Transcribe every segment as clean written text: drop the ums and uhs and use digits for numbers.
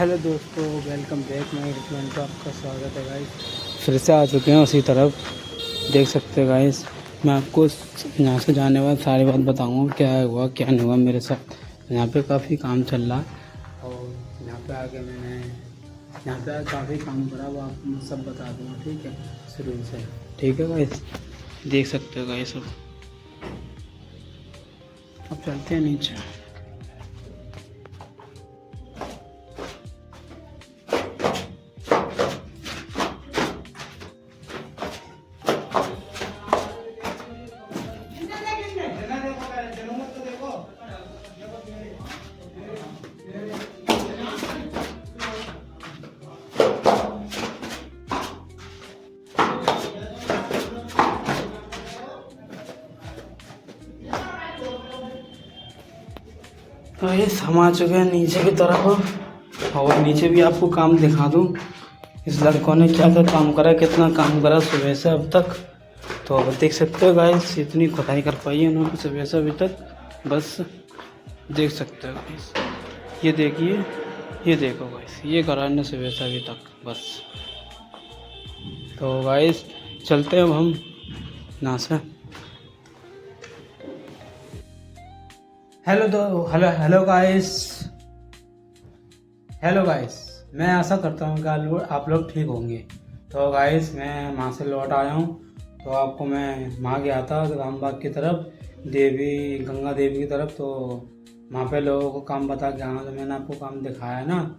Hello दोस्तों, welcome back my restaurant पर आपका स्वागत है गाइस। फिर से आ चुके हैं उसी तरफ। देख सकते हैं गाइस, मैं आपको यहाँ से जाने बाद सारी बात बताऊंगा क्या हुआ क्या नहीं हुआ मेरे साथ। यहाँ पे काफ़ी काम चल रहा है और यहाँ पे आके मैंने यहाँ पे काफ़ी काम करा, वो आपको मैं सब बता दूँगा, ठीक है, शुरू से। ठीक है गाइस, देख सकते हो गाइस। अब चलते हैं नीचे। तो ये हम आ चुके हैं नीचे की तरफ और नीचे भी आपको काम दिखा दूँ इस लड़कों ने क्या क्या काम करा, कितना काम करा सुबह से अब तक। तो अब देख सकते हो गाइस, इतनी खुदाई कर पाई है उन्होंने सुबह से अभी तक, बस देख सकते हो गाइस। ये देखिए, ये देखो गाइस, ये करा इन्होंने सुबह से अभी तक बस। तो गाइस चलते हैं अब हम यहाँ से। हेलो गाइस, मैं आशा करता हूँ कि आप लोग ठीक होंगे। तो गाइस मैं वहाँ से लौट आया हूँ। तो आपको मैं वहाँ गया था रामबाग की तरफ, गंगा देवी की तरफ। तो वहाँ पे लोगों को काम बता के आना, तो मैंने आपको काम दिखाया ना,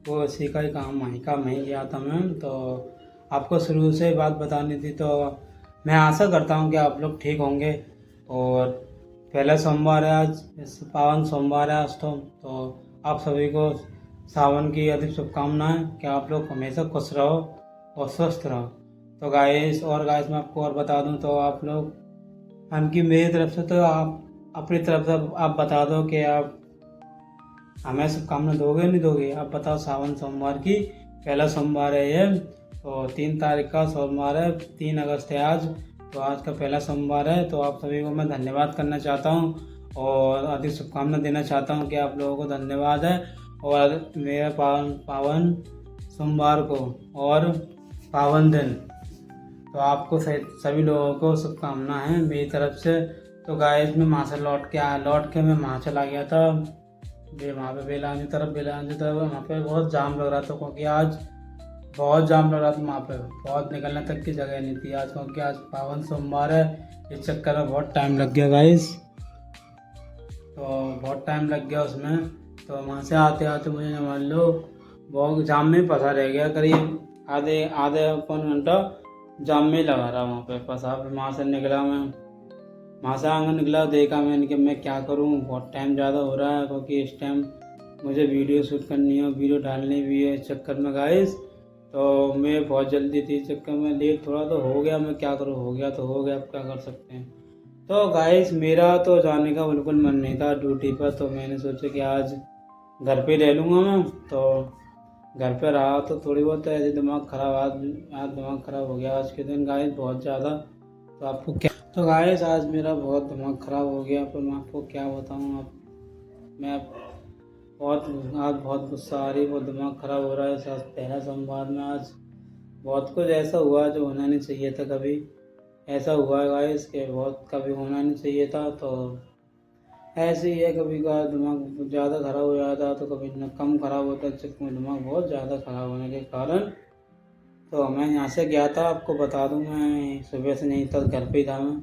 वो इसी का ही काम वहीं का मैं गया था मैम। तो आपको शुरू से बात बतानी थी। तो मैं आशा करता हूँ कि आप लोग ठीक होंगे। और पहला सोमवार है आज, पावन सोमवार है आज। तो आप सभी को सावन की अधिक शुभकामनाएं कि आप लोग हमेशा खुश रहो और स्वस्थ रहो। तो गाइस मैं आपको और बता दूं, तो आप लोग हमकी मेरी तरफ से, तो आप अपनी तरफ से आप बता दो कि आप हमें शुभकामना दोगे नहीं दोगे, आप बताओ। सावन सोमवार की पहला सोमवार है ये, तो 3 तारीख का सोमवार है, 3 अगस्त है आज। तो आज का पहला सोमवार है। तो आप सभी को मैं धन्यवाद करना चाहता हूँ और अधिक शुभकामना देना चाहता हूँ कि आप लोगों को धन्यवाद है। और मेरे पावन सोमवार को और पावन दिन, तो आपको सभी लोगों को शुभकामना है मेरी तरफ से। तो गाइस मैं वहाँ से लौट के मैं वहाँ चला गया था, वहाँ पे बेलानी तरफ वहाँ पे बहुत जाम लग रहा था, क्योंकि आज बहुत जाम लग रहा था वहाँ पे, बहुत निकलने तक की जगह नहीं थी आज, क्योंकि आज पावन सोमवार है। इस चक्कर में बहुत टाइम लग गया गाइस, तो बहुत टाइम लग गया उसमें। तो वहाँ से आते आते मुझे मान लो बहुत जाम में फंसा रह गया, करीब आधे पौन घंटा जाम में ही लगा रहा वहाँ पे फंसा। फिर वहाँ से निकला मैं, वहाँ से आगे निकला, देखा मैंने कि मैं क्या करूँ, बहुत टाइम ज़्यादा हो रहा है, क्योंकि इस टाइम मुझे वीडियो शूट करनी है, वीडियो डालनी भी है इस चक्कर में गाइस। तो मैं बहुत जल्दी थी, इस चक्कर में लेट थोड़ा तो हो गया, मैं क्या करूँ, हो गया तो हो गया, अब क्या कर सकते हैं। तो गाइस मेरा तो जाने का बिल्कुल मन नहीं था ड्यूटी पर, तो मैंने सोचा कि आज घर पे रह लूँगा मैं। तो घर पे रहा तो थोड़ी बहुत ऐसे दिमाग ख़राब, आज दिमाग ख़राब हो गया आज के दिन गाइस बहुत ज़्यादा। तो आपको क्या, तो गाइस आज मेरा बहुत दिमाग ख़राब हो गया, पर मैं आपको क्या बताऊँ। अब मैं आज बहुत गुस्सा आ रही, बहुत दिमाग ख़राब हो रहा है। आज पहला सोमवार में आज बहुत कुछ ऐसा हुआ जो होना नहीं चाहिए था, कभी ऐसा हुआ है गाइस कि बहुत कभी होना नहीं चाहिए था। तो ऐसे ही है, कभी का दिमाग ज़्यादा ख़राब हो जाता है तो कभी न कम ख़राब होता है, चक्कर में दिमाग बहुत ज़्यादा ख़राब होने के कारण। तो मैं यहाँ से गया था, आपको बता दूँ, मैं सुबह से नहीं था, घर पे ही था, मैं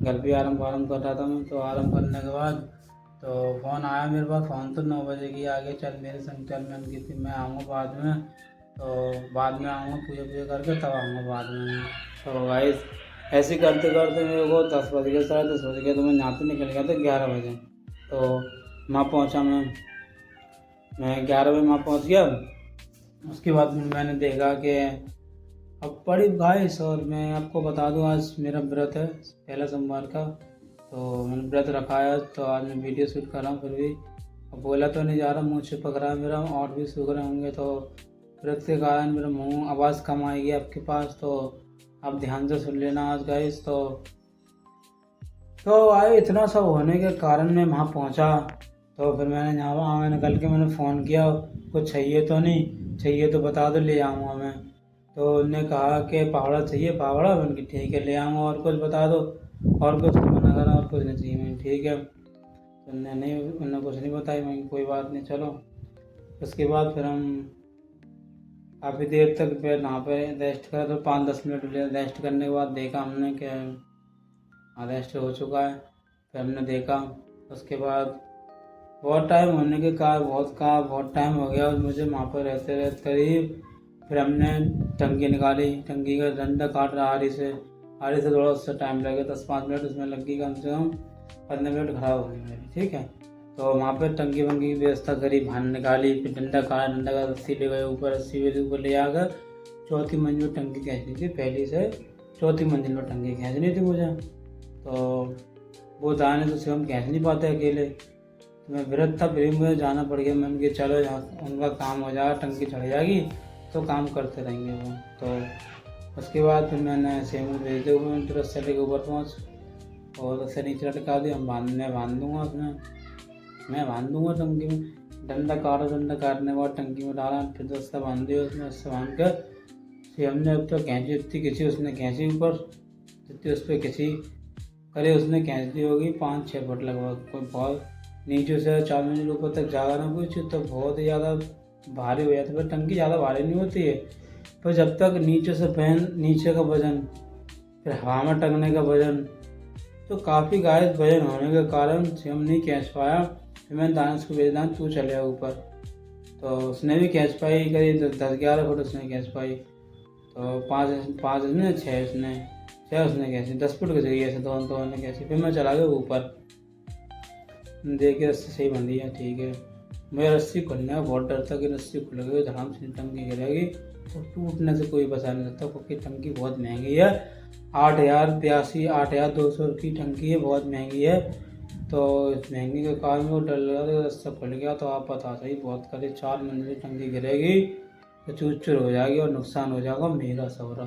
घर पे आराम कर रहा था मैं। तो आराम करने के बाद तो फ़ोन आया मेरे पास, फ़ोन तो 9 बजे की, आगे चल मेरे संग चल, मैंने की थी मैं आऊँगा बाद में। तो बाद में आऊँगा पूजा करके, तब आऊँगा बाद में। तो गाइस ऐसे करते करते मेरे को 10 बज गए, साढ़े 10 बज गए। तो मैं यहाँ से निकल गया था 11 बजे। तो वहाँ पहुँचा मैं 11 बजे वहाँ पहुँच गया। उसके बाद मैंने देखा कि अब बड़ी गाइस, और मैं आपको बता दूं आज मेरा व्रत है पहला सोमवार का। तो मैंने व्रत रखा है, तो आज मैं वीडियो शूट कर रहा हूँ। फिर भी अब बोला तो नहीं जा रहा, मुँह चिपक रहा है मेरा, और भी सूख रहे होंगे। तो व्रत के कारण मेरा मुँह आवाज़ कम आएगी आपके पास, तो आप ध्यान से सुन लेना आज गाइस। तो आए इतना सब होने के कारण मैं वहाँ पहुँचा। तो फिर मैंने यहाँ वहाँ निकल के मैंने फ़ोन किया कुछ चाहिए तो नहीं, चाहिए तो बता दो ले आऊँगा मैं। तो उनने कहा कि फावड़ा चाहिए, फावड़ा। मैंने कहा ठीक है ले आऊँगा, और कुछ बता दो। और कुछ मना करा, और कुछ नहीं चाहिए। मैंने ठीक है। तो उन्होंने नहीं, उन्होंने कुछ नहीं बताई। मैं कोई बात नहीं चलो। उसके बाद फिर हम काफ़ी देर तक फिर वहाँ पे रेस्ट करा, तो 5-10 मिनट रेस्ट करने के बाद देखा हमने कि रेस्ट हो चुका है। फिर हमने देखा, उसके बाद बहुत टाइम होने के कारण बहुत टाइम हो गया मुझे वहाँ पर रहते रहते करीब। फिर हमने टंकी निकाली, टंकी का डंडा काट रहा आरी से थोड़ा उससे टाइम लगे, 10-5 मिनट उसमें लग गई, कम से कम 15 मिनट खराब हो गई मेरी। ठीक है, तो वहाँ पर टंकी वंकी की व्यवस्था करी, भान निकाली, फिर डंडा काटा, डंडा का रस्सी ले गए ऊपर, रस्सी के ऊपर ले आकर चौथी मंजिल में टंकी खींचनी थी। पहली से चौथी मंजिल में टंकी खींचनी थी मुझे। तो वो दाने तो स्वयं खींच नहीं पाते अकेले, तो मैं विरत था, फिर मुझे जाना पड़ गया। मैंने कहा चलो यहाँ उनका काम हो जाएगा, टंकी चढ़ जाएगी तो काम करते रहेंगे वो। तो उसके बाद फिर मैंने सेम भेज दिया, मैं तुरंत रस्से के ऊपर पहुँच, और रस्से नीचे लटका दिया। हम बांध दूँगा उसमें, मैं बांध दूँगा टंकी में। डंडा काटने के बाद टंकी में डाला, फिर रस्सा बांध दिया उसमें। रस्सा बांध कर फिर हमने अब तो कैंची इतनी खींची, उसने खींची ऊपर जितनी उस पर खींची करे, उसने खींच दी होगी 5-6 फुट लगभग। कोई बहुत नीचे से 4 मंजिल ऊपर तक जागा ना कुछ, तो बहुत ही ज़्यादा भारी हो जाता है। पर टंकी ज़्यादा भारी नहीं होती है, पर जब तक नीचे से नीचे का वजन, फिर हवा में टंगने का वजन, तो काफ़ी गायब वजन होने के कारण हम नहीं खींच पाया। फिर मैंने दानिश को भेज, दानिश तू चले ऊपर। तो उसने भी खींच पाई, करीब 10-11 फुट उसने खींच पाई। तो 5 उसने, 6 उसने खींची, 10 फुट की जगह ऐसे दोनों ने खींची। फिर मैं चला गया ऊपर, देखे रस्सी सही बंधी है, ठीक है। मुझे रस्सी खुलने का बहुत डर था कि रस्सी खुल गई धड़ाम से टंकी गिरेगी तो टूटने से कोई बचा नहीं सकता, क्योंकि टंकी बहुत महंगी है। 8,200 की टंकी है, बहुत महंगी है। तो इस महंगी के कारण वो डर लगा था रस्सा खुल गया तो आप पता सही बहुत करीब 4 मंजिल टंकी गिरेगी तो चूर चूर हो जाएगी और नुकसान हो जाएगा मेरा सवरा।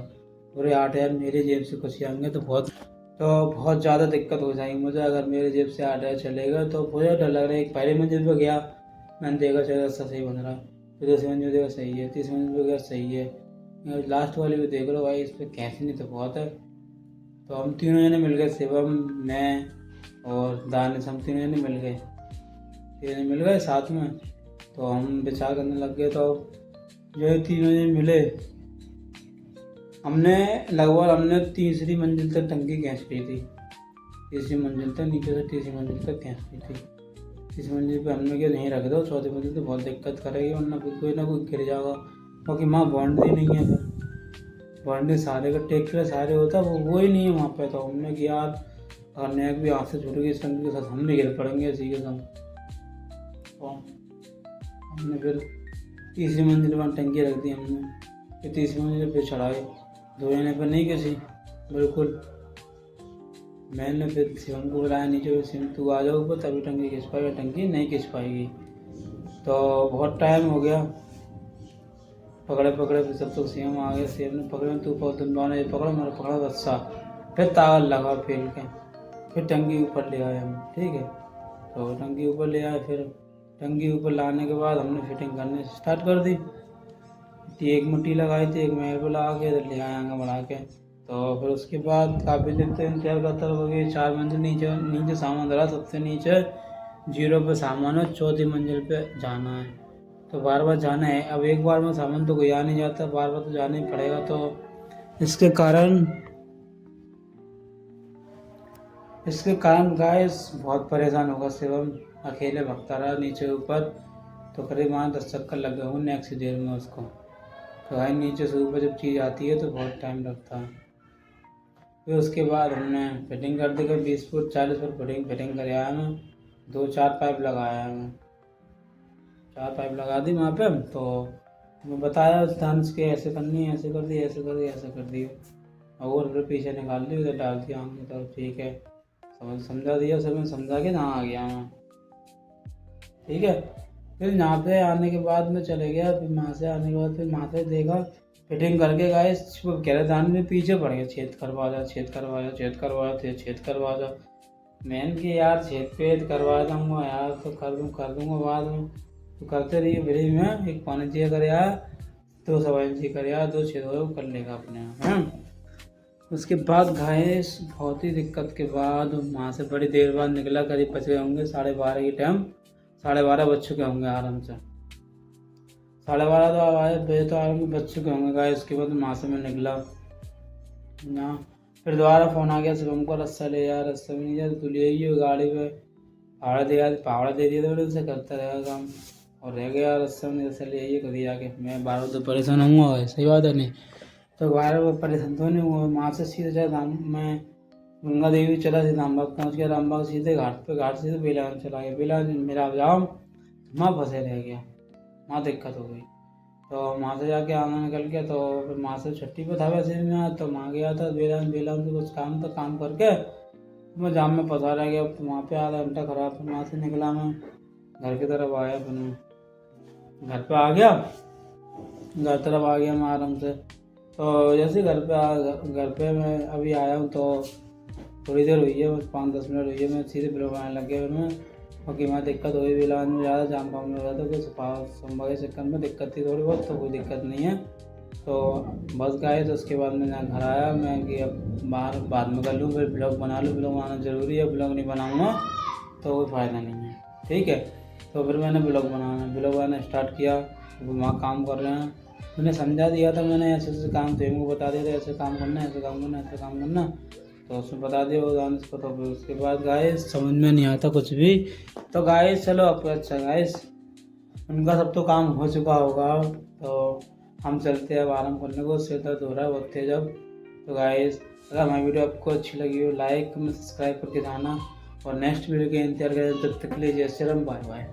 पूरे 8,000 मेरे जेब से कुछ आएंगे तो बहुत ज़्यादा दिक्कत हो जाएगी मुझे। अगर मेरे जेब से 8,000 चलेगा तो मुझे डर लग रहा है। एक पहले मंजिल पर गया, मैंने देखा चलो रास्ता सही बन रहा, फिर दूसरी मंजिल देखा सही है, तीसरी मंजिल पर गया सही है, लास्ट वाली भी देख लो भाई, इस पर कैसे नहीं तो बहुत है। तो हम तीनों जने मिल गए, शिवम, मैं और दानिश, हम तीनों जने मिल गए साथ में। तो हम विचार करने लग गए। तो जो तीनों जने मिले, हमने तीसरी मंजिल तक टंकी खींच ली थी। तीसरी मंजिल तक, नीचे से तीसरी मंजिल तक खींच ली थी। तीसरी मंजिल पे हमने क्या नहीं रख दो, चौथी मंजिल तो बहुत दिक्कत करेगी, वरना कोई ना कोई गिर जाएगा, क्योंकि वहाँ बाउंड्री नहीं है। फिर बाउंड्री सारे का टेक के सारे होता है, वो ही नहीं है वहाँ पे। तो हमने कि यार अगर नेक भी हाथ से छूट गई इस टंकी के साथ, हम भी गिर पड़ेंगे इसी के साथ। तो हमने फिर तीसरी मंजिल पर टंकी रख दी हमने, फिर तीसरी मंजिल पे चढ़ाई। 2 जने पर नहीं किसी बिल्कुल। मैंने फिर शिवम को बुलाया नीचे, शिवम तू आ जाओ ऊपर तभी टंकी खींच पाएगा, टंकी नहीं खींच पाएगी। तो बहुत टाइम हो गया, पकड़े फिर सब तो शिवम आ गया। शिवम ने पकड़े, तू तुम दोनों ने पकड़ो, मेरा पकड़ा रस्सा, फिर ताकत लगा फेल के, फिर टंकी ऊपर ले आए हम। ठीक है, तो टंकी ऊपर ले आए। फिर टंकी ऊपर लाने के बाद हमने फिटिंग करने स्टार्ट कर दी। एक मिट्टी लगाई थी, एक मेहर पर लगा के इधर ले आए आगे बढ़ा के। तो फिर उसके बाद काफ़ी देर तक इंतजार करता रहा, क्योंकि 4 मंजिल नीचे सामान धरा, सबसे नीचे 0 पे सामान है, चौथी मंजिल पे जाना है। तो बार बार जाना है, अब एक बार में सामान तो कोई आ नहीं जाता, बार बार तो जाना ही पड़ेगा। तो इसके कारण गाइस बहुत परेशान होगा। शिवम अकेले भगता रहा नीचे ऊपर, तो करीब वहाँ 10 चक्कर लग गए होंगे नेक्स्ट देर में उसको। तो भाई नीचे से ऊपर जब चीज़ आती है तो बहुत टाइम लगता है। फिर उसके बाद हमने फिटिंग कर दी, 20 फुट 40 फुट फिटिंग कर आया मैं। 2-4 पाइप लगाया मैं, 4 पाइप लगा दी वहाँ पे। तो मैं बताया उस डांस के ऐसे करनी है, ऐसे कर दी, ऐसे कर दी, ऐसे कर दी, और फिर पीछे निकाल दी, उधर डाल दिया हमने। तो ठीक है, समझा दिया सब, मैं समझा के यहाँ आ गया मैं। ठीक है, फिर यहाँ पे आने के बाद मैं चले गया। फिर वहाँ से आने के बाद फिर वहाँ से देखा फिटिंग करके गाइस, गैरदान में पीछे पड़ गया, छेद करवा जा। मैंने कि यार छेद करवा दूँगा यार, तो कर दूँगा बाद में। तो करते रहिए फ्री में। एक पौने इंची कर आया, 2 सवा इंची कर आया, 2 छेद हो कर लेगा अपने आप है। उसके बाद गाइस बहुत ही दिक्कत के बाद वहाँ से बड़ी देर बाद निकला, करीब बज गए होंगे 12:30 के टाइम, 12:30 बज चुके होंगे आराम से, 12:30 तो बजे तो आराम से बज चुके होंगे गाइस। उसके बाद वहाँ से मैं निकला ना, फिर दोबारा फ़ोन आ गया शुभम को, रास्ता ले जा, रास्ता में नहीं जा तो ले आइए गाड़ी पे, पहाड़ा दे दिया तो उसे करता रहेगा काम, और रह गया रास्ते में, रास्ता ले आइए कभी आके। मैं बार तो परेशान होऊंगा, सही बात है नहीं, तो बार परेशान तो नहीं हुआ। वहाँ से सीधे चला मैं गंगा देवी चला, सीधे रामबाग पहुँच गया, रामबाग सीधे घाट पे, घाट से बेलागंज चला गया, बेलागंज मेरा जाम वहाँ फंसे रह गया, वहाँ दिक्कत हो गई। तो वहाँ से जाके आना निकल गया, तो फिर वहाँ से छुट्टी पे था वैसे मैं, तो वहाँ गया था बेलागंज से कुछ काम था, काम करके मैं जाम में फंसा रह गया। वहाँ पे आधा घंटा खराब, फिर वहाँ से निकला मैं घर की तरफ आया, फिर मैं घर पे आ गया, घर तरफ आ गया मैं आराम से। तो जैसे घर पे मैं अभी आया हूँ, तो थोड़ी देर हुई है, बस 5-10 मिनट हुई है, मैं सीधे ब्लॉग बनाने लग गया। फिर मैं क्योंकि वहाँ दिक्कत हुई, बेलागंज में ज़्यादा जाम पाम हो रहा था, कुछ संभव के चक्कर में दिक्कत थी थोड़ी बहुत, तो कोई दिक्कत नहीं है। तो बस गए, तो उसके बाद मैं घर आया, मैं कि अब बाहर बाद में कर लूँ, फिर ब्लॉग बना लूँ, ब्लॉग बनाना ज़रूरी है, ब्लॉग नहीं बनाऊँगा तो कोई फ़ायदा नहीं है, ठीक है। तो फिर मैंने ब्लॉग बनाना स्टार्ट किया, वहाँ काम कर रहे हैं, मैंने समझा दिया था, मैंने ऐसे ऐसे काम थे उनको बता दिया था, ऐसे काम करना, ऐसे काम करना, ऐसे काम करना, तो उसमें बता दिया वो डांस को। तो फिर उसके बाद गाइस समझ में नहीं आता कुछ भी, तो गाइस चलो आपको अच्छा गाइस उनका सब तो काम हो चुका होगा, तो हम चलते हैं अब आराम करने को, सिर दर्द हो रहा है बहुत तेज अब। तो गाइस अगर हमारी वीडियो आपको अच्छी लगी हो, लाइक कमेंट सब्सक्राइब करके जाना, और नेक्स्ट वीडियो के इंतजार करें, तब तक के लिए जय श्री राम, बाय बाय।